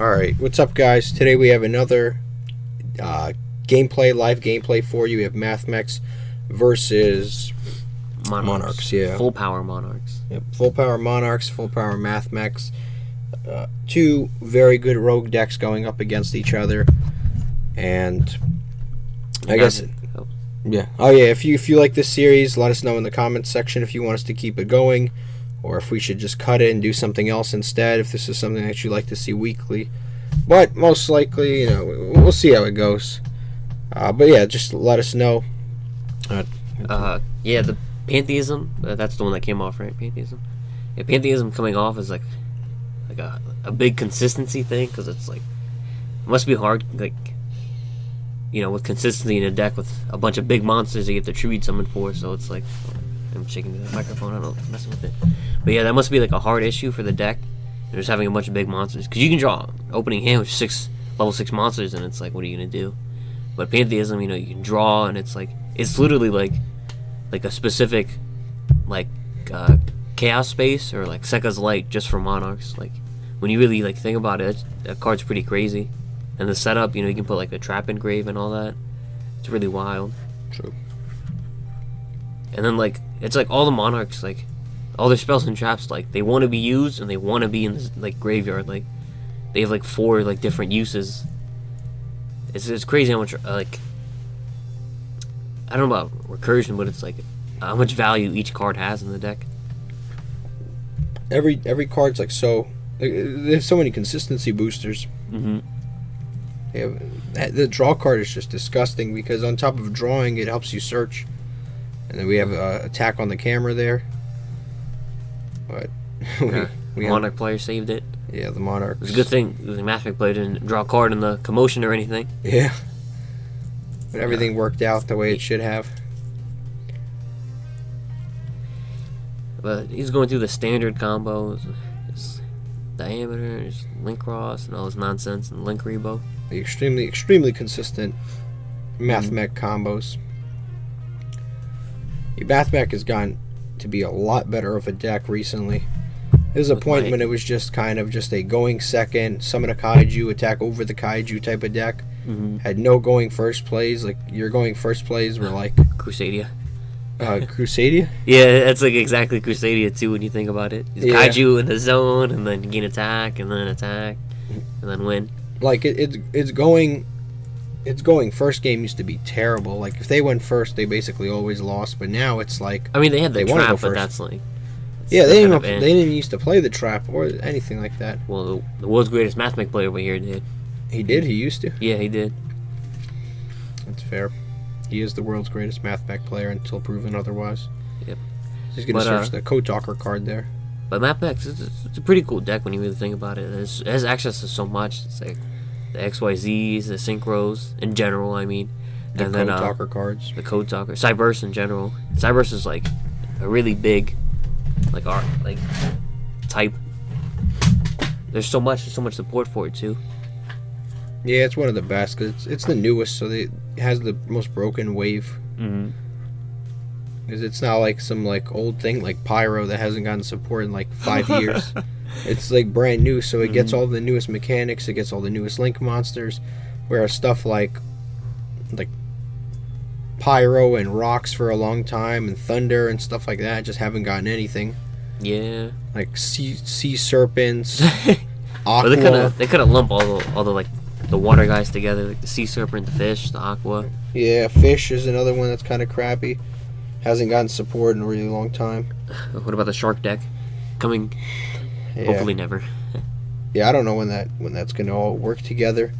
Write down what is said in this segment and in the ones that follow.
Alright, what's up, guys? Today we have another live gameplay for you. We have Mathmech versus Monarchs. Yeah. Full power Monarchs. Yep. Full power Monarchs, full power Mathmech. Two very good rogue decks going up against each other. And I guess... Yeah. Oh, yeah. If you like this series, let us know in the comments section if you want us to keep it going, or if we should just cut it and do something else instead, if this is something that you'd like to see weekly. But most likely, we'll see how it goes. But yeah, just let us know. Yeah, the Pantheism, that's the one that came off, right? Pantheism. Yeah, Pantheism coming off is like a big consistency thing, because it's like, it must be hard, like, with consistency in a deck with a bunch of big monsters that you have to tribute summon for, so it's like, I'm shaking the microphone, I don't know, messing with it. But yeah, that must be like a hard issue for the deck, just having a bunch of big monsters, because you can draw opening hand with level 6 monsters, and it's like, what are you going to do? But Pantheism, you can draw, and it's like, it's literally like a specific, like, chaos space, or like Sekka's Light just for Monarchs. Like, when you really, like, think about it, that card's pretty crazy. And the setup, you can put like a trap engrave and all that. It's really wild. True. And then, like, it's like all the Monarchs, like, all their spells and traps, like, they want to be used, and they want to be in this, like, graveyard. Like, they have like 4 like different uses. It's crazy how much, like, I don't know about recursion, but it's like how much value each card has in the deck. Every card's like so. There's so many consistency boosters. Mm-hmm. Yeah, the draw card is just disgusting, because on top of drawing, it helps you search. And then we have attack on the camera there. But the Monarch player saved it. Yeah, the Monarchs. It's a good thing the Mathmech player didn't draw a card in the commotion or anything. Yeah. But everything worked out the way it should have. But he's going through the standard combos. His diameter, his link cross, and all this nonsense, and link rebo. The extremely consistent Mathmech combos. Mathmech has gotten to be a lot better of a deck recently. There's a point when it was just kind of just a going second, summon a kaiju, attack over the kaiju type of deck. Mm-hmm. Had no going first plays. Like, your going first plays were like Crusadia. Crusadia? Yeah, it's like exactly Crusadia too when you think about it. Kaiju in the zone, and then gain attack, and then win. Like, it's going first game used to be terrible. Like, if they went first, they basically always lost. But now it's like, I mean, they had the trap, but that's like, yeah, they didn't used to play the trap or anything like that. Well, the world's greatest Mathmech player over here did. He did. He used to. Yeah, he did. That's fair. He is the world's greatest Mathmech player until proven otherwise. Yep. He's gonna search the Code Talker card there. But Mathmech, it's a pretty cool deck when you really think about it. It has access to so much. It's like the XYZs, the synchros in general. I mean, The Code Talker cards. The Code Talker, Cyberse in general. Cyberse is like a really big, like, art, like, type. There's so much support for it too. Yeah, it's one of the best because it's the newest, so it has the most broken wave. Mm-hmm. Because it's not like some like old thing like Pyro that hasn't gotten support in like 5 years. It's like brand new, so it gets all the newest mechanics, it gets all the newest link monsters, whereas stuff like Pyro and Rocks for a long time, and Thunder and stuff like that just haven't gotten anything. Yeah. Like sea serpents, Aqua. Well, they could have lumped all the like the water guys together, like the sea serpent, the fish, the aqua. Yeah, fish is another one that's kind of crappy. Hasn't gotten support in a really long time. What about the shark deck? Coming, hopefully never. Yeah, I don't know when that's gonna all work together.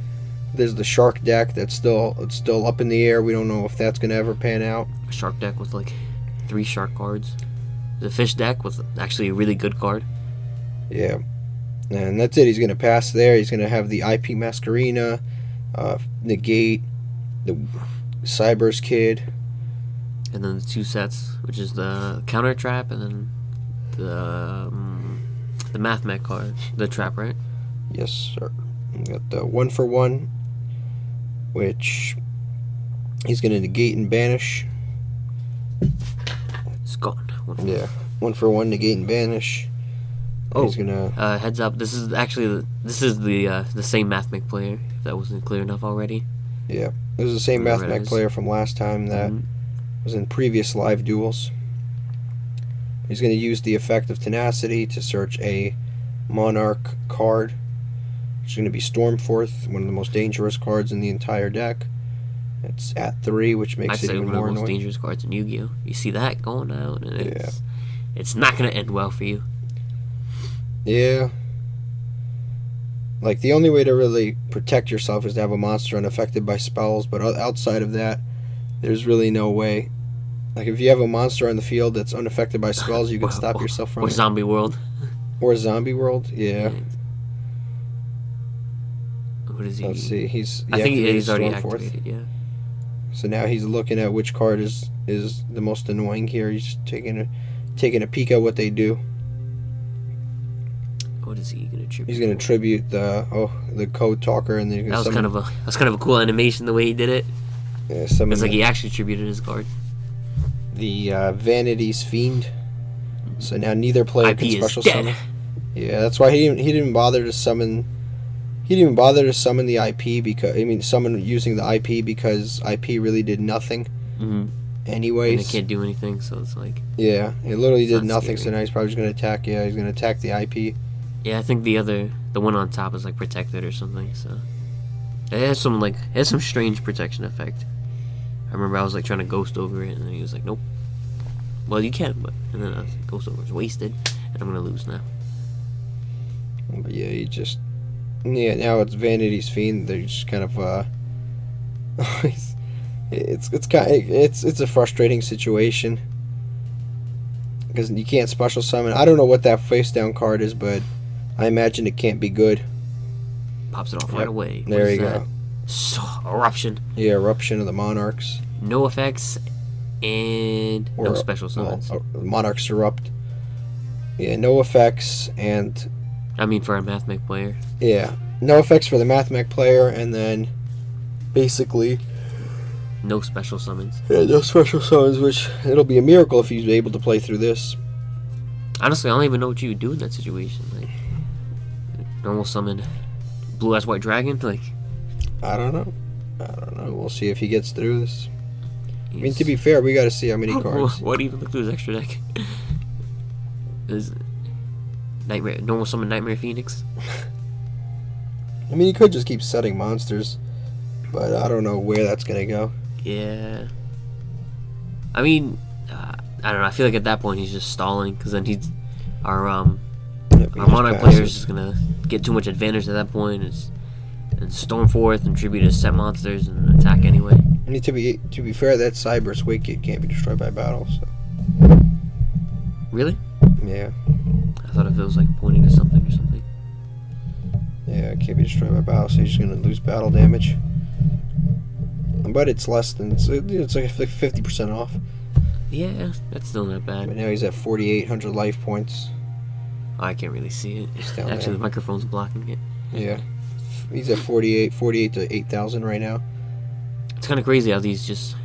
There's the shark deck that's still up in the air. We don't know if that's gonna ever pan out. A shark deck with like 3 shark cards. The fish deck with actually a really good card. Yeah, and that's it. He's gonna pass there. He's gonna have the IP Masquerina, negate the Cyberse Kid, and then the 2 sets, which is the counter trap and then the Mathmech card, the trap, right? Yes, sir. We got the 1-for-1, which he's gonna negate and banish. It's gone. Yeah, 1-for-1, negate and banish. Oh, he's gonna. Heads up! This is the same Mathmech player. If that wasn't clear enough already. Yeah, this is the same Whatever it Mathmech is. player from last time that was in previous live duels. He's going to use the effect of Tenacity to search a Monarch card. It's going to be Stormforth, one of the most dangerous cards in the entire deck. It's at 3, which makes I'd it say even one of more the most annoying. dangerous cards in Yu-Gi-Oh. You see that going out, and it's not gonna end well for you. Yeah. Like, the only way to really protect yourself is to have a monster unaffected by spells, but outside of that, there's really no way. Like, if you have a monster on the field that's unaffected by spells, you can stop yourself from or it. Zombie World. Or Zombie World, yeah. What is he? Let's see, I think he's already Stormforth. activated, yeah. So now he's looking at which card is the most annoying here. He's taking a peek at what they do. What is he gonna tribute? He's gonna tribute the Code Talker, and then he's gonna that was kind of a cool animation the way he did it. summon It's like he actually tributed his card. the Vanity's Fiend. So now neither player IP can is special dead. summon. Yeah, that's why he didn't bother to summon. He didn't even bother to summon the IP summon using the IP because IP really did nothing. Mm-hmm. Anyways, And it can't do anything, so it's like. yeah, it literally did Not nothing. scary. So now he's probably just gonna attack. Yeah, he's gonna attack the IP. Yeah, I think the one on top is like protected or something. So it has some strange protection effect. I remember I was like trying to ghost over it, and then he was like, "Nope." Well, you can, but and then I was like, "Ghost over is wasted, and I'm gonna lose now." But yeah, now it's Vanity's Fiend. They're just kind of it's a frustrating situation because you can't special summon. I don't know what that face down card is, but I imagine it can't be good. Pops it off right away. What There is you that? go. So, Eruption. Yeah, Eruption of the Monarchs. No effects and no special summons. Monarchs erupt. Yeah, no effects and I mean, for a Mathmech player. yeah, no effects for the Mathmech player, and then basically No special summons. yeah, no special summons. Which it'll be a miracle if he's able to play through this. Honestly, I don't even know what you would do in that situation. Like, normal summon Blue Eyes White Dragon? Like, I don't know. We'll see if he gets through this. I mean, to be fair, we got to see how many cards. What even look through his extra deck? Is normal summon Nightmare Phoenix? I mean, he could just keep setting monsters, but I don't know where that's gonna go. Yeah. I mean, I don't know. I feel like at that point he's just stalling, because then our Monarch player is just gonna get too much advantage at that point. And Stormforth and tribute his set monsters and attack anyway. I mean, to be fair, that Cyber's Wicked can't be destroyed by battle. So Really? yeah, I thought if it was like pointing to something or something. yeah, it can't be destroyed by battle. So he's just gonna lose battle damage. But it's less than it's like 50% off. Yeah, that's still not bad. But now he's at 4,800 life points. Oh, I can't really see it. It's down Actually, there. the microphone's blocking it. Yeah, he's at 48 to 8,000 right now. It's kind of crazy how these just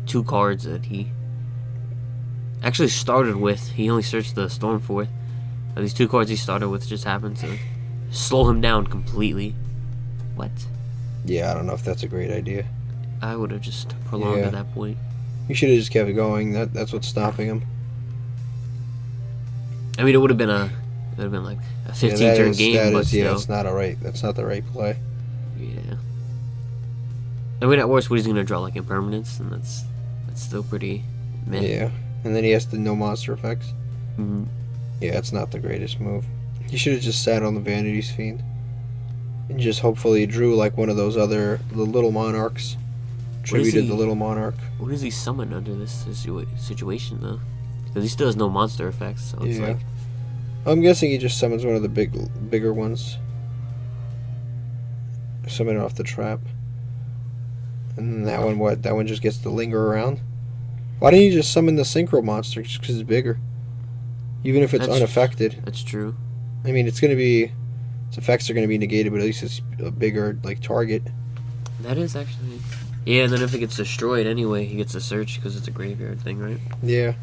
two cards that he actually started with, he only searched the Stormforth. These two cards he started with just happened to slow him down completely. What? Yeah, I don't know if that's a great idea. I would have just prolonged Yeah. at that point. He should have just kept going. That's what's stopping him. I mean, it would have been like a 15-turn game, but still. that's not That's not the right play. Yeah. I mean, at worst, what he's gonna draw like impermanence, and that's still pretty meh. Yeah, and then he has the no monster effects. Mhm. Yeah, it's not the greatest move. He should have just sat on the Vanity's Fiend and just hopefully drew like one of those the little monarchs. Tributed the little monarch. What does he summon under this situation though? Because he still has no monster effects, so it's Yeah. like I'm guessing he just summons one of the bigger ones. Summon it off the trap. And that one just gets to linger around. Why don't you just summon the synchro monster just because it's bigger? Even if it's unaffected. That's true. I mean, its effects are going to be negated, but at least it's a bigger like target. That is actually. Yeah, and then if it gets destroyed anyway, he gets a search because it's a graveyard thing, right? Yeah.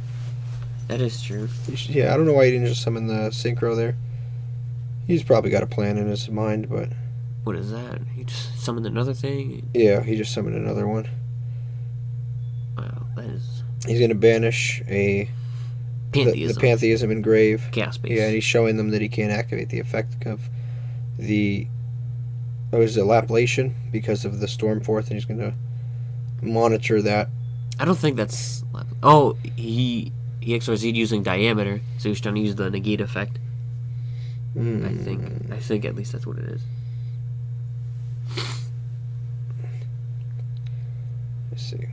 That is true. Yeah, I don't know why you didn't just summon the synchro there. He's probably got a plan in his mind, but... What is that? He just summoned another thing? Yeah, he just summoned another one. Wow, that is... He's going to banish the Pantheism Engrave. Chaos Base. Yeah, and he's showing them that he can't activate the effect of the... Oh, is it Laplation? Because of the Stormforth, and he's going to monitor that. I don't think that's... Oh, he XRZ'd using Diameter, so he's trying to use the negate effect. I think at least that's what it is. Let's see.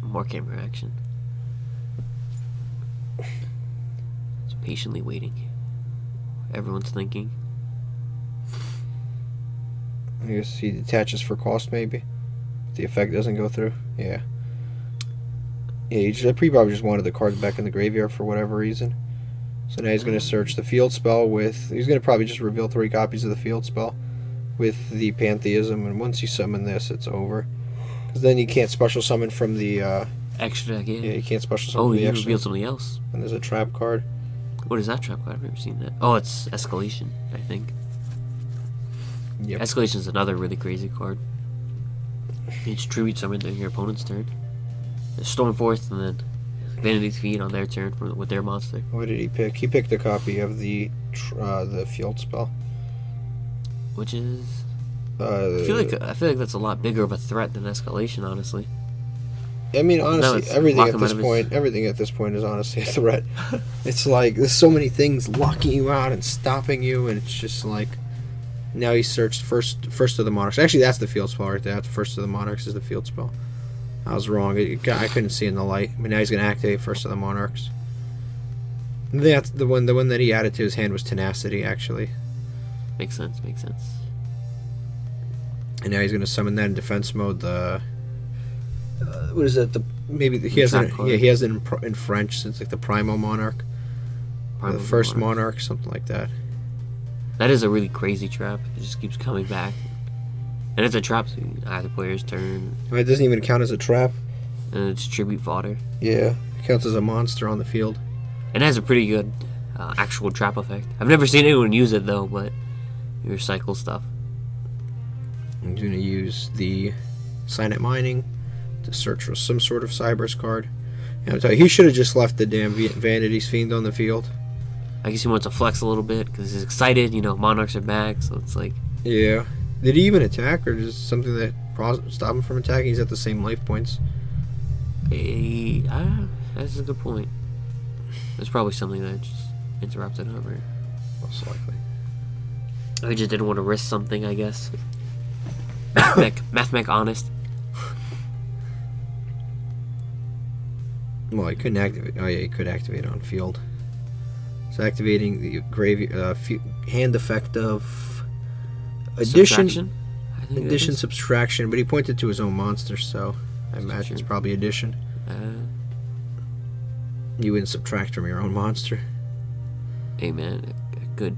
More camera action. It's patiently waiting. Everyone's thinking. I guess he detaches for cost, maybe. The effect doesn't go through. Yeah. Yeah, he probably just wanted the cards back in the graveyard for whatever reason. So now he's going to search the field spell with... He's going to probably just reveal 3 copies of the field spell with the Pantheism. And once you summon this, it's over. Because then you can't special summon from the... Extra deck, yeah. Yeah, you can't special summon from the extra. Oh, you revealed something else. And there's a trap card. What is that trap card? I've never seen that. Oh, it's Escalation, I think. Yep. Escalation is another really crazy card. You just tribute summon during your opponent's turn. Stormforth, and then Vanity's Feet on their turn with their monster. What did he pick? He picked a copy of the field spell, which is I feel like that's a lot bigger of a threat than Escalation, honestly. I mean, honestly, everything at this point is honestly a threat. It's like there's so many things locking you out and stopping you, and it's just like now he searched first of the Monarchs. Actually, that's the field spell right there. The first of the Monarchs is the field spell. I was wrong. I couldn't see in the light. But now he's going to activate first of the Monarchs. That's the one that he added to his hand was Tenacity, actually. Makes sense. And now he's going to summon that in defense mode. The what is that? He has it in French. So it's like the Primo Monarch, the first Monarch, something like that. That is a really crazy trap. It just keeps coming back. And it's a trap, so either player's turn. It doesn't even count as a trap. And it's tribute fodder. Yeah, it counts as a monster on the field. It has a pretty good actual trap effect. I've never seen anyone use it, though, but you recycle stuff. I'm going to use the Silent Mining to search for some sort of Cyber's card. And I'll tell you, he should have just left the damn Vanity's Fiend on the field. I guess he wants to flex a little bit, because he's excited, Monarchs are back, so it's like... Yeah. Did he even attack, or just something that stopped him from attacking? He's at the same life points. That's a good point. There's probably something that just interrupted him, or... Most likely. Or he just didn't want to risk something, I guess. Mathmech honest. Well, he couldn't activate... Oh, yeah, he could activate on field. So activating the hand effect of... Addition, subtraction, but he pointed to his own monster, so I imagine it's probably addition. You wouldn't subtract from your own monster. Hey man, good.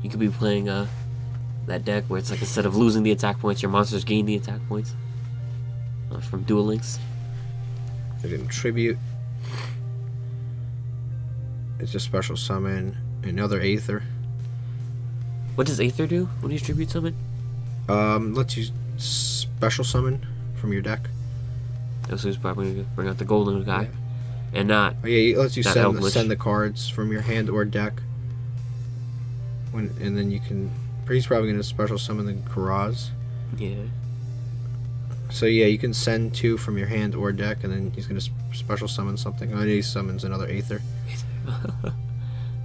You could be playing that deck where it's like instead of losing the attack points, your monsters gain the attack points from Duel Links. I didn't tribute. It's a special summon, another Aether. What does Aether do when you tribute summon? Lets you special summon from your deck. Oh, so he's probably going to bring out the golden guy. Yeah. And not... Oh, yeah, it lets you send the cards from your hand or deck. And then you can... He's probably going to special summon the Karaz. Yeah. So yeah, you can send 2 from your hand or deck, and then he's going to special summon something. Oh, and he summons another Aether.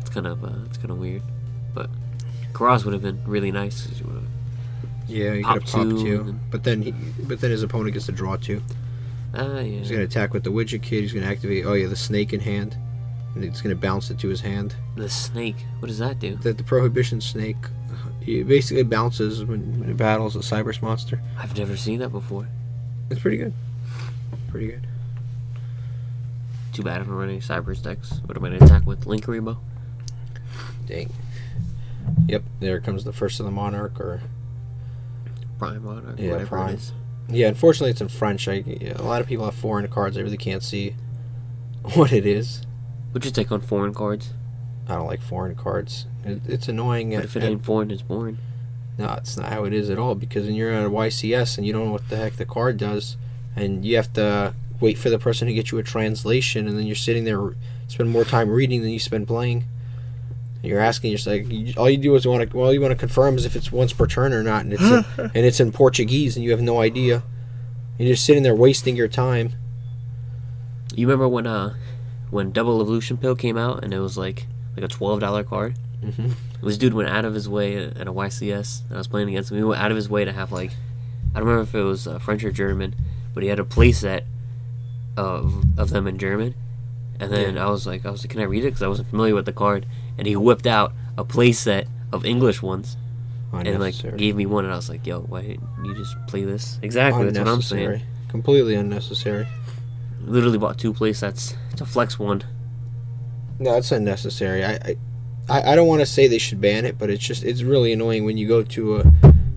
It's kind of weird. But... Karaz would have been really nice. Yeah, he could have popped 2, but then his opponent gets to draw 2. Yeah. He's gonna attack with the Widget Kid. He's gonna activate. Oh yeah, the snake in hand, and it's gonna bounce it to his hand. The snake. What does that do? The prohibition snake. It basically bounces when it battles a Cyber's monster. I've never seen that before. It's pretty good. Pretty good. Too bad if I'm running Cyber's decks. What am I gonna attack with? Link Rebo? Dang. Yep, there comes the first of the Monarch, or Prime Monarch, whatever it is. Yeah, unfortunately it's in French. A lot of people have foreign cards. I really can't see what it is. What'd you take on foreign cards? I don't like foreign cards. It's annoying. But if it ain't foreign, it's boring. No, it's not how it is at all, because when you're at a YCS and you don't know what the heck the card does, and you have to wait for the person to get you a translation, and then you're sitting there, spend more time reading than you spend playing. And you're asking, you're like, all you do is you want to confirm is if it's once per turn or not, and it's in Portuguese, and you have no idea. You're just sitting there wasting your time. You remember when Double Evolution Pill came out, and it was like a $12 card? Mm-hmm. This dude went out of his way at a YCS that I was playing against him. He went out of his way to have, like, I don't remember if it was French or German, but he had a playset of them in German. And then I was like, can I read it? Because I wasn't familiar with the card. And he whipped out a playset of English ones and, like, gave me one. And I was like, yo, why didn't you just play this? Exactly, that's what I'm saying. Completely unnecessary. Literally bought 2 playsets to flex one. No, it's unnecessary. I don't want to say they should ban it, but it's really annoying when you go to a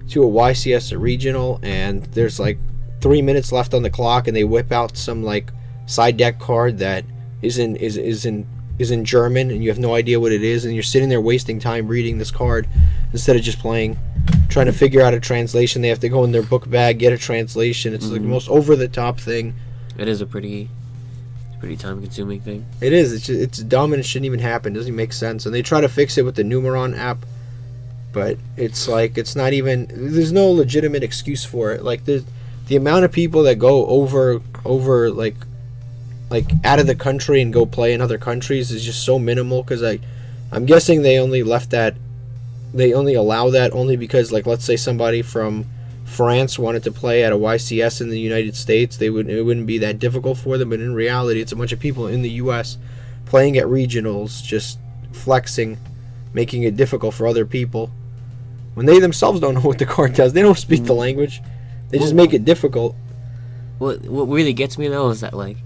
YCS, a regional, and there's like 3 minutes left on the clock, and they whip out some like side deck card that is in German, and you have no idea what it is, and you're sitting there wasting time reading this card instead of just playing, trying to figure out a translation. They have to go in their book bag, get a translation. It's like the most over the top thing. It is a pretty time-consuming thing. It is. It's dumb, and it shouldn't even happen. It doesn't make sense. And they try to fix it with the Numeron app, but it's like it's not even. There's no legitimate excuse for it. Like the amount of people that go over like out of the country and go play in other countries is just so minimal. Because I'm guessing they only allow that only because, like, let's say somebody from France wanted to play at a YCS in the United States, it wouldn't be that difficult for them. But in reality, it's a bunch of people in the U.S. playing at regionals, just flexing, making it difficult for other people when they themselves don't know what the card does. They don't speak the language. They just make it difficult. What really gets me though is that, like,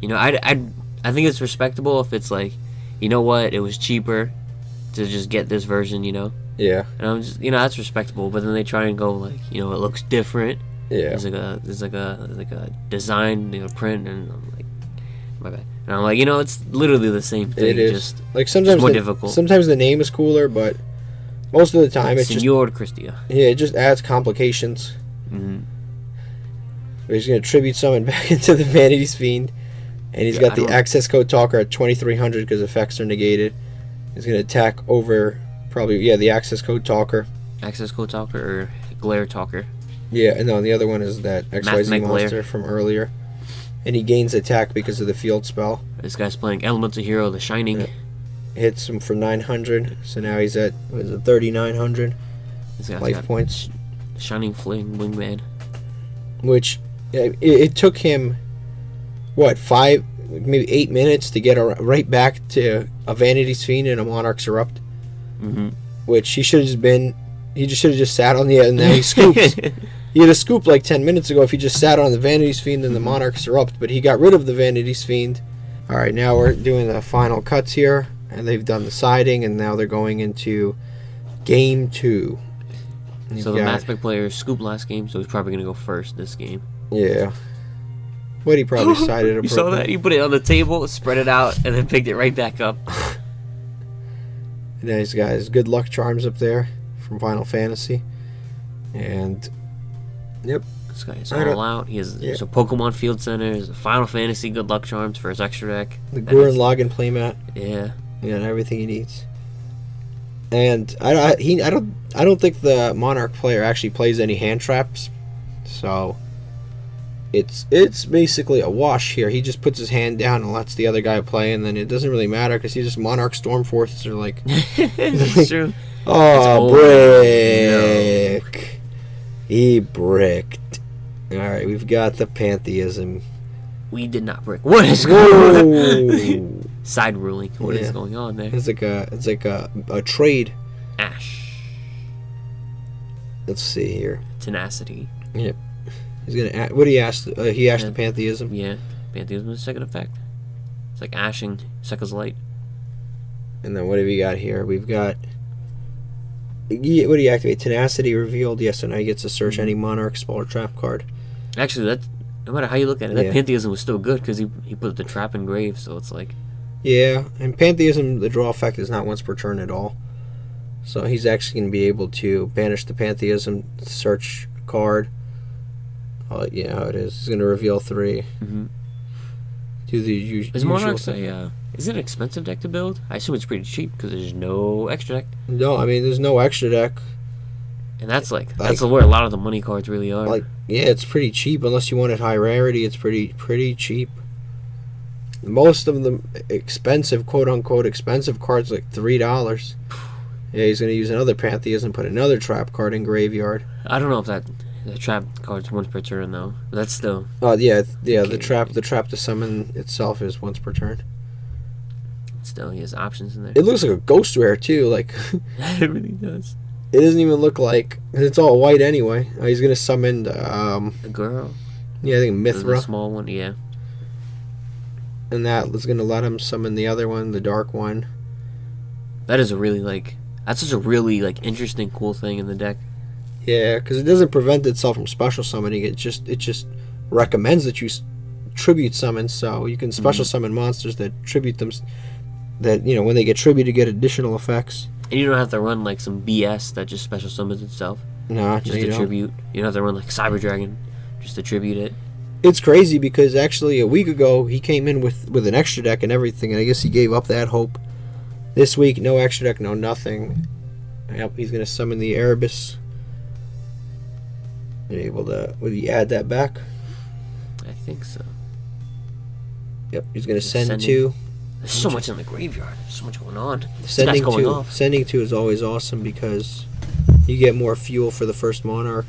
you know, I think it's respectable if it's like, you know what, it was cheaper to just get this version, you know. Yeah. And I'm just, you know, that's respectable. But then they try and go like, you know, it looks different. Yeah. There's like a design, you know, print, and I'm like, my bad. And I'm like, you know, it's literally the same thing. It is. Just like sometimes more difficult. Sometimes the name is cooler, but most of the time it's Senor Cristia. Yeah, it just adds complications. Mm-hmm. He's gonna tribute summon back into the Vanity's Fiend, and he's got the access code talker at 2300 because effects are negated. He's gonna attack over. Probably, the access code talker. Access code talker or glare talker. Yeah, and no, the other one is that XYZ Mathmech monster glare from earlier. And he gains attack because of the field spell. This guy's playing Elemental Hero, the Shining. Yeah. Hits him for 900, so now he's at, 3,900 life points. Shining Fling Wingman. Which, it took him, 5, maybe 8 minutes to get right back to a Vanity's Fiend and a Monarchs Erupt. Mm-hmm. Which he should have just sat on and now he scoops. He had a scoop like 10 minutes ago if he just sat on the Vanity's Fiend and the Monarchs Erupt, but he got rid of the Vanity's Fiend. Alright, now we're doing the final cuts here, and they've done the siding, and now they're going into Game 2. So the Mathmech player scooped last game, so he's probably going to go first this game. Yeah. But he probably sided You saw that? He put it on the table, spread it out, and then picked it right back up. Nice guys, good luck charms up there from Final Fantasy, and yep, this guy is all out. He has a Pokemon Field Center, there's a Final Fantasy good luck charms for his extra deck. The Gurren Lagann playmat, and everything he needs. And I don't think the Monarch player actually plays any hand traps, so it's basically a wash here. He just puts his hand down and lets the other guy play, and then it doesn't really matter because he just Monarch Stormforces are like, it's true. Oh, brick! No. He bricked. All right, we've got the Pantheism. We did not brick. What is going on? Side ruling. What is going on there? It's like a trade. Ash. Let's see here. Tenacity. Yep. He's gonna. What did he ask? He asked the Pantheism. Yeah, Pantheism is second effect. It's like ashing, Sekka's Light. And then what have we got here? We've got. What do you activate? Tenacity revealed. Yes, so now he gets to search any Monarch spell or trap card. Actually, that no matter how you look at it, that Pantheism was still good because he put the trap in grave. So it's like. Yeah, and Pantheism, the draw effect is not once per turn at all. So he's actually going to be able to banish the Pantheism, search card. Yeah, how it is. He's going to reveal 3. Mm-hmm. Do the usual. Is Monarchs is it an expensive deck to build? I assume it's pretty cheap because there's no extra deck. No, I mean there's no extra deck. And that's that's where a lot of the money cards really are. Yeah, it's pretty cheap unless you wanted high rarity. It's pretty cheap. Most of the expensive, quote unquote, expensive cards like $3. Yeah, he's gonna use another Pantheism, put another trap card in graveyard. I don't know if the trap card's once per turn though. But that's still. Oh yeah. The trap to summon itself is once per turn. Still, he has options in there. It looks like a ghost rare too. Like it really does. It doesn't even look like it's all white anyway. He's gonna summon a girl. Yeah, I think Mithra. The small one, yeah. And that is gonna let him summon the other one, the dark one. That is that's such a really interesting, cool thing in the deck. Yeah, because it doesn't prevent itself from special summoning. It just recommends that you tribute summon, so you can special summon monsters that tribute them. That when they get tribute, get additional effects. And you don't have to run some BS that just special summons itself. No, just you a don't. Tribute. You don't have to run Cyber Dragon just to tribute it. It's crazy because actually a week ago he came in with an extra deck and everything, and I guess he gave up that hope. This week, no extra deck, no nothing. Yep, he's gonna summon the Erebus. Able to? Will you add that back? I think so. Yep, he's gonna send 2. There's so much in the graveyard. There's so much going on. Sending going 2. Off. Sending 2 is always awesome because you get more fuel for the first Monarch.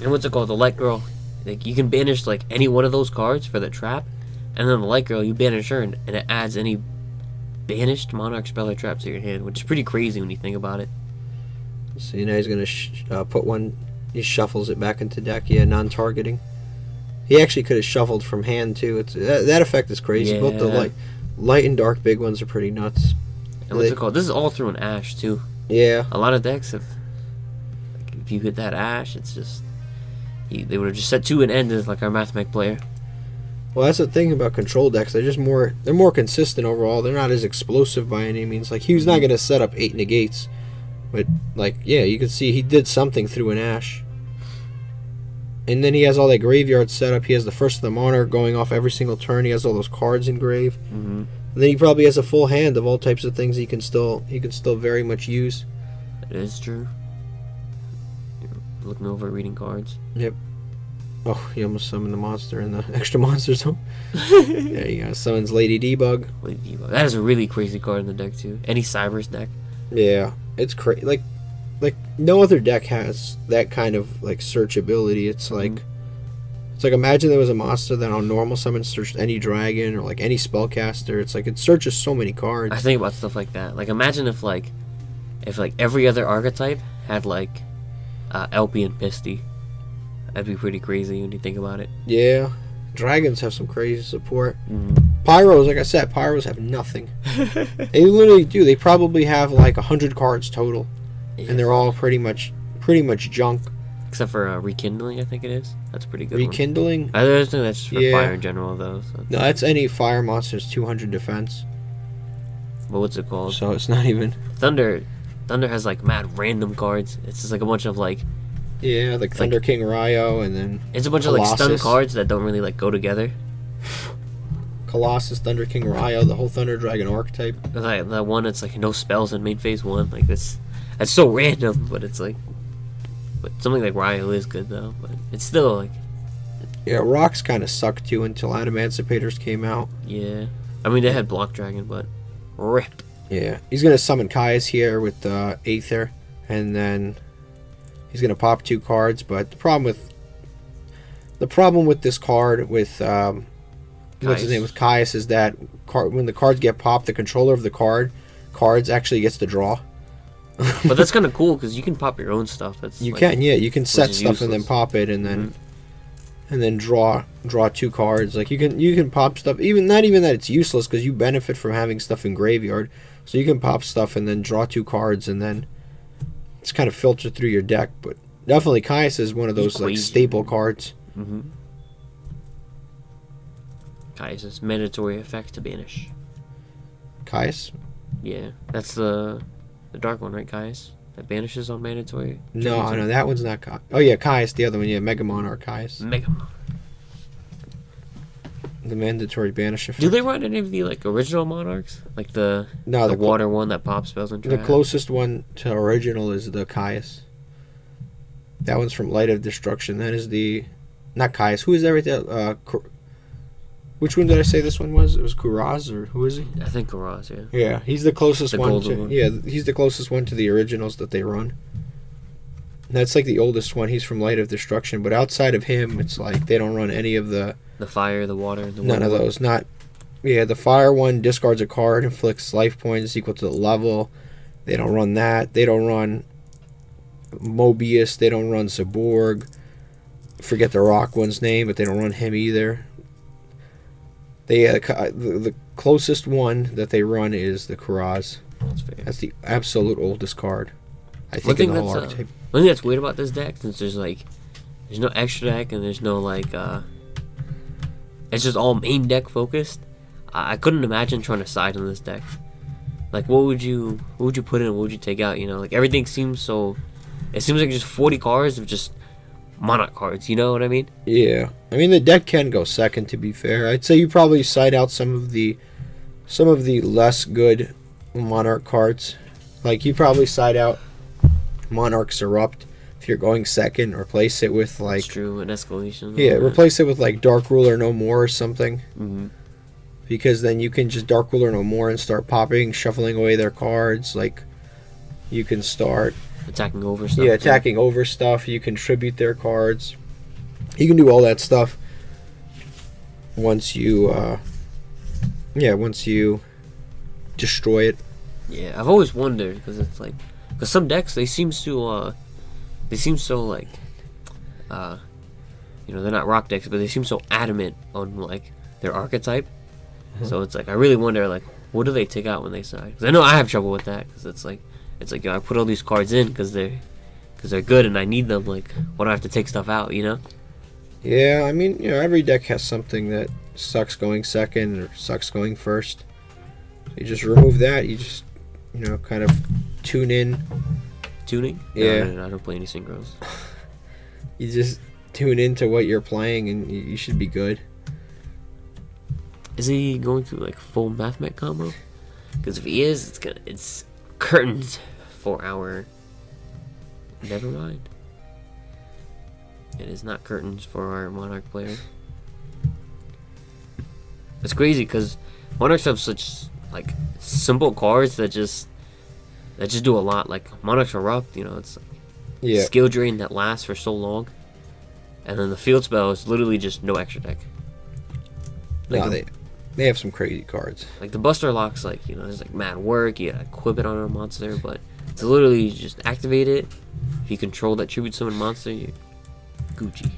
And what's it called? The Light Girl. You can banish any one of those cards for the trap, and then the Light Girl you banish her, and it adds any banished Monarch spell or trap to your hand, which is pretty crazy when you think about it. So now he's gonna put one. He shuffles it back into deck. Yeah, non-targeting. He actually could have shuffled from hand too. It's that effect is crazy. Yeah. Both the light and dark big ones are pretty nuts. And what's it called? This is all through an Ash too. Yeah. A lot of decks have. If you hit that Ash, it's just. They would have just set 2 and ended like our Mathmech player. Well, that's the thing about control decks. They're more consistent overall. They're not as explosive by any means. He was not gonna set up 8 negates, but yeah, you can see he did something through an Ash. And then he has all that graveyard set up. He has the first of the Monarch going off every single turn. He has all those cards engraved. Mm-hmm. And then he probably has a full hand of all types of things he can still very much use. That is true. You're looking over reading cards. Yep. Oh, he almost summoned the monster in the extra monster zone. There you go. Summons Lady Debug. Lady Debug. That is a really crazy card in the deck too. Any Cybers deck. Yeah, it's crazy. Like no other deck has that kind of search ability. It's it's imagine there was a monster that on normal summon searched any dragon or any spellcaster. It's it searches so many cards. I think about stuff like that. Imagine if every other archetype had LP and Pisty. That'd be pretty crazy when you think about it. Yeah, dragons have some crazy support. Mm-hmm. Pyros, like I said, Pyros have nothing. They literally do. They probably have 100 cards total, and they're all pretty much junk. Except for Rekindling, I think it is. That's a pretty good. Rekindling. I think that's just for fire in general, though. So. No, that's any fire monster's 200 defense. But what's it called? So it's not even. Thunder has mad random cards. It's just a bunch of Yeah, Thunder King Ryo, and then it's a bunch of stun cards that don't really go together. Colossus, Thunder King Ryo, the whole Thunder Dragon archetype. That one, it's no spells in main phase 1. That's so random, but it's but something like Ryo is good though. But it's still yeah, rocks kind of sucked too until Adamanticators came out. Yeah, I mean they had Block Dragon, but rip. Yeah, he's gonna summon Caius here with Aether, and then he's gonna pop 2 cards. But the problem with this card with what's his name with Caius is that when the cards get popped, the controller of the cards actually gets to draw. But that's kind of cool because you can pop your own stuff. You can set stuff and then pop it and then draw 2 cards. You can pop stuff not even that it's useless because you benefit from having stuff in graveyard. So you can pop stuff and then draw 2 cards and then it's kind of filtered through your deck. But definitely Caius is one of those staple cards. Mm-hmm. Kai's mandatory effect to banish. Kai's? Yeah, that's the dark one, right, Kai's? That banishes on mandatory? No, that one's not Kai. Oh, yeah, Kai's, the other one. Yeah, Mega Monarch Kai's. Mega Monarch. The mandatory banish effect. Do they run any of the, like, original Monarchs? Like the water one that pops spells and traps? The closest one to original is the Kai's. That one's from Light of Destruction. That is the... Not Kai's. Who is that right there? Which one did I say this one was? It was Kuraz, or who is he? I think Kuraz, yeah. Yeah, he's the closest one to... one. Yeah, he's the closest one to the originals that they run. That's like the oldest one. He's from Light of Destruction. But outside of him, it's like they don't run any of the... The fire, the water, the None of those. Not... Yeah, the fire one discards a card, inflicts life points equal to the level. They don't run that. They don't run Mobius. They don't run Cyborg. Forget the rock one's name, but they don't run him either. The closest one that they run is the Kuraz. That's fair. That's the absolute oldest card, I think, in the whole archetype. One thing that's weird about this deck, since there's no extra deck and there's no it's just all main deck focused. I couldn't imagine trying to side on this deck. Like, what would you put in? What would you take out? You know, like everything seems so. It seems like just 40 cards of just Monarch cards. You know what I mean? Yeah, I mean the deck can go second. To be fair, I'd say you probably side out some of the less good Monarch cards. Like you probably side out Monarchs Erupt if you're going second. Replace it with like. That's true, an escalation. Yeah, replace it with like Dark Ruler No More or something. Mm-hmm. Because then you can just Dark Ruler No More and start shuffling away their cards. Like, you can start... Attacking over stuff. Yeah, attacking over stuff. You can tribute their cards. You can do all that stuff once you... once you destroy it. Yeah, I've always wondered, because it's like... Because some decks, they seem so, like... they're not rock decks, but they seem so adamant on, like, their archetype. So it's like I really wonder, like, what do they take out when they side? Because I know I have trouble with that. Because it's like I put all these cards in because they're good and I need them. Like, what do I have to take stuff out? You know? Yeah, I mean, every deck has something that sucks going second or sucks going first. So you just remove that. You just kind of tune in. Tuning? Yeah. No, I don't play any synchros. You just tune into what you're playing and you should be good. Is he going to like full Mathmech combo? Because if he is, it's curtains for our. Never mind. It is not curtains for our Monarch player. It's crazy because Monarchs have such like simple cards that just do a lot. Like Monarchs Erupt, it's like skill drain that lasts for so long, and then the field spell is literally just no extra deck. Like they have some crazy cards. Like the Buster Locks, like, there's like mad work, you gotta equip it on a monster, but to literally just activate it, if you control that tribute summon monster, you're Gucci.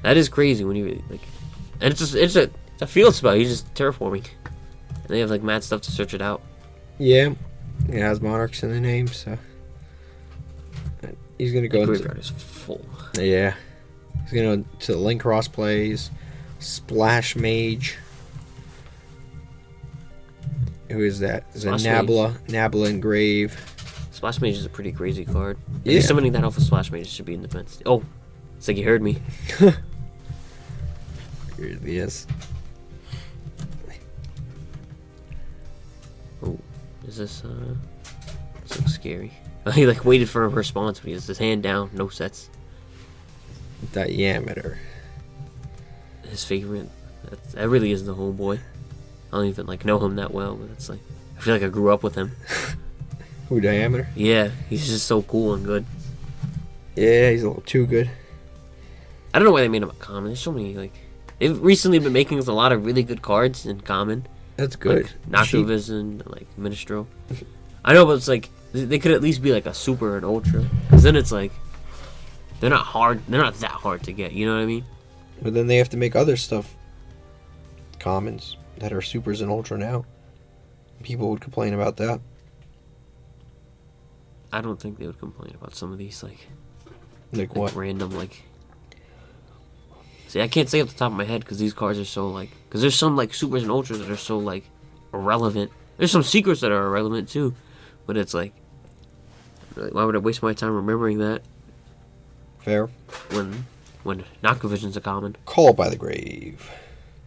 That is crazy when you like, and it's a field spell. You just terraforming, and they have like mad stuff to search it out. Yeah, it has Monarchs in the name, so he's gonna go. The graveyard is full. Yeah, he's gonna to the link cross plays. Splash Mage. Who is that? Is it Nabla Engrave? Splash Mage is a pretty crazy card. Yeah. Summoning that off of Splash Mage should be in defense. Oh, it's like you heard me. Yes. Oh, is this this looks scary. He like waited for a response, but he has his hand down, no sets. Diameter. His favorite. That really is the homeboy. I don't even like know him that well, but it's like I feel like I grew up with him. Who, Diameter? Yeah, he's just so cool and good. Yeah, he's a little too good. I don't know why they made him a common. There's so many like they've recently been making us a lot of really good cards in common. That's good. Like Noctovision, like Minstrel. I know, but it's like they could at least be like a super and ultra, because then it's like they're not hard. They're not that hard to get. You know what I mean? But then they have to make other stuff commons that are supers and ultra now. People would complain about that. I don't think they would complain about some of these like what? random like See, I can't say off the top of my head because these cards are so like. Because there's some like supers and ultras that are so like irrelevant. There's some secrets that are irrelevant too, but it's like, why would I waste my time remembering that? Fair. When Knockovision's a common. Call by the Grave.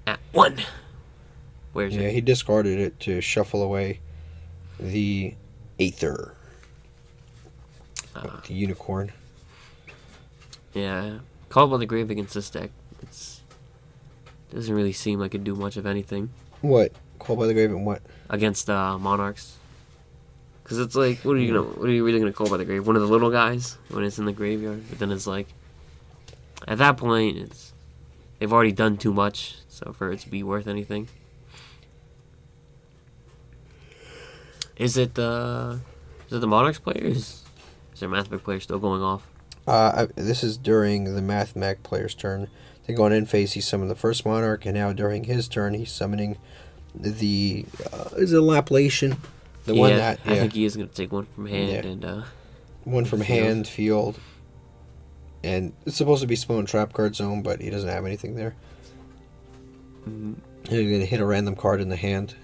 At 1. Where's it? Yeah, he discarded it to shuffle away the Aether. The unicorn. Yeah, Call by the Grave against this deck. Doesn't really seem like it'd do much of anything. What? Call by the Grave and what? Against Monarchs. Because it's like, what are you really gonna call by the grave? One of the little guys when it's in the graveyard. But then it's like, at that point, they've already done too much, so for it to be worth anything. Is it the Monarchs players? Is their Mathmech player still going off? This is during the Mathmech player's turn. They go on end phase. He summoned the first Monarch, and now during his turn, he's summoning the is it Laplation? The one that I think he is going to take one from hand and one from hand, field, and it's supposed to be Spawn Trap Card Zone, but he doesn't have anything there. Mm-hmm. He's going to hit a random card in the hand,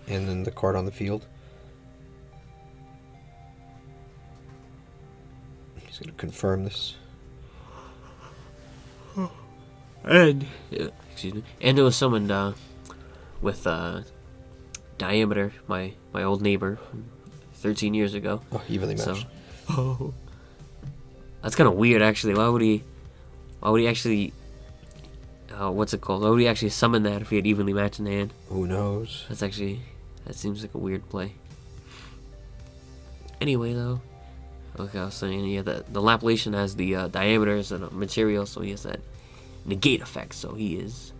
and then the card on the field. He's going to confirm this. And excuse me, and it was summoned with Diameter, my old neighbor, 13 years ago. Oh, evenly matched. So, that's kind of weird, actually. Why would he actually? What's it called? Why would he actually summon that if he had evenly matched in hand? Who knows? That seems like a weird play. Anyway, though, like I was saying, yeah, the Laplation has the diameters and material, so he has that negate effect. So he is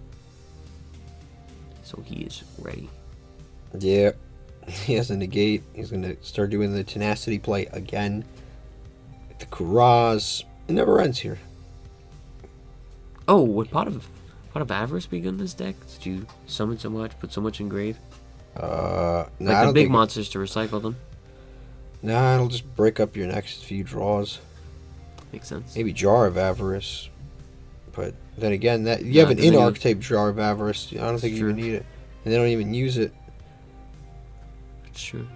ready. Yeah, he has a negate. He's going to start doing the tenacity play again. The Kuraz. It never ends here. Oh, would Pot of Avarice be good in this deck? Did you summon so much, put so much in grave? No, like I the don't big think monsters to recycle them. Nah, it'll just break up your next few draws. Makes sense. Maybe Jar of Avarice. But then again, that you have an in-archetype Jar of Avarice. I don't think you even need it. And they don't even use it. That's true.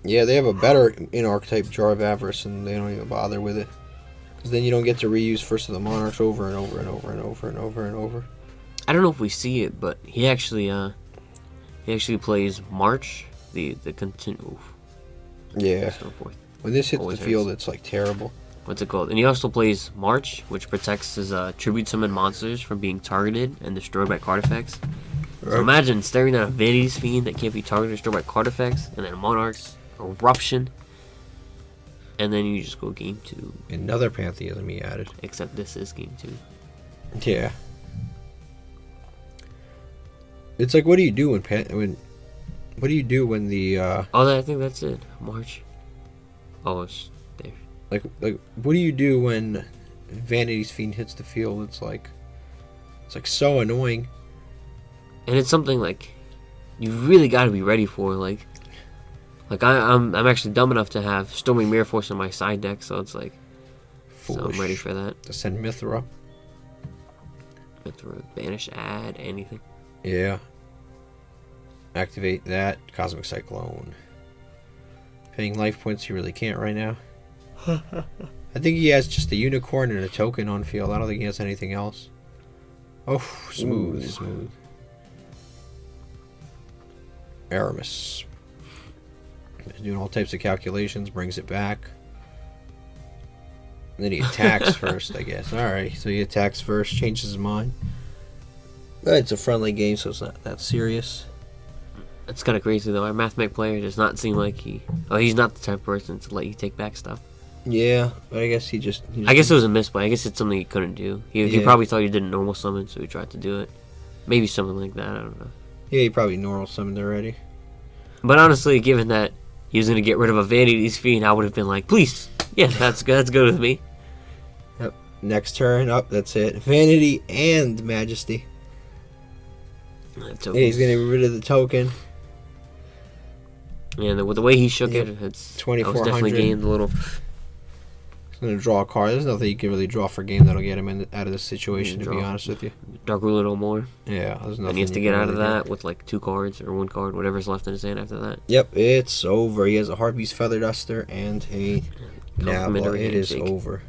Yeah, they have a better in-archetype Jar of Avarice, and they don't even bother with it. Because then you don't get to reuse First of the Monarchs over and over and over and over and over and over. I don't know if we see it, but he actually plays March, the continue. Yeah. When this hits Always the field, hurts. it's like terrible. What's it called? And he also plays March, which protects his tribute summon monsters from being targeted and destroyed by card effects. So imagine staring at a Vanity's Fiend that can't be targeted or destroyed by card effects, and then Monarch's Eruption, and then you just go game 2. Another Pantheism he added. Except this is game 2. Yeah. It's like, what do you do when what do you do when the Oh, I think that's it. March. Oh, it's there. Like what do you do when Vanity's Fiend hits the field? It's like so annoying. And it's something like you really got to be ready for. Like I'm actually dumb enough to have Storming Mirror Force on my side deck, so it's like so I'm ready for that. To send Mithra. Mithra, banish, add anything. Yeah. Activate that Cosmic Cyclone. Paying life points, you really can't right now. I think he has just a unicorn and a token on field. I don't think he has anything else. Oh, smooth, smooth. Aramis. Doing all types of calculations, brings it back. And then he attacks first, I guess. Alright, so he attacks first, changes his mind. But it's a friendly game, so it's not that serious. It's kind of crazy, though. Our Mathmech player does not seem like he's not the type of person to let you take back stuff. Yeah, but I guess he just I guess it was a misplay. I guess it's something he couldn't do. He probably thought he didn't normal summon, so he tried to do it. Maybe something like that, I don't know. Yeah, he probably normal summoned already. But honestly, given that he was going to get rid of a Vanity's Fiend, I would have been like, please, yeah, that's good with me. Yep. Next turn, that's it. Vanity and Majesty. Yeah, he's going to get rid of the token. And with the way he shook it, it's 2400. definitely gained a little. going to draw a card. There's nothing you can really draw for game that'll get him out of this situation, to be honest with you. Dark Ruler no more. Yeah, there's nothing. And he has to get out of that with like 2 cards or 1 card, whatever's left in his hand after that. Yep, it's over. He has a Harpy's Feather Duster and a Nabla. It is over.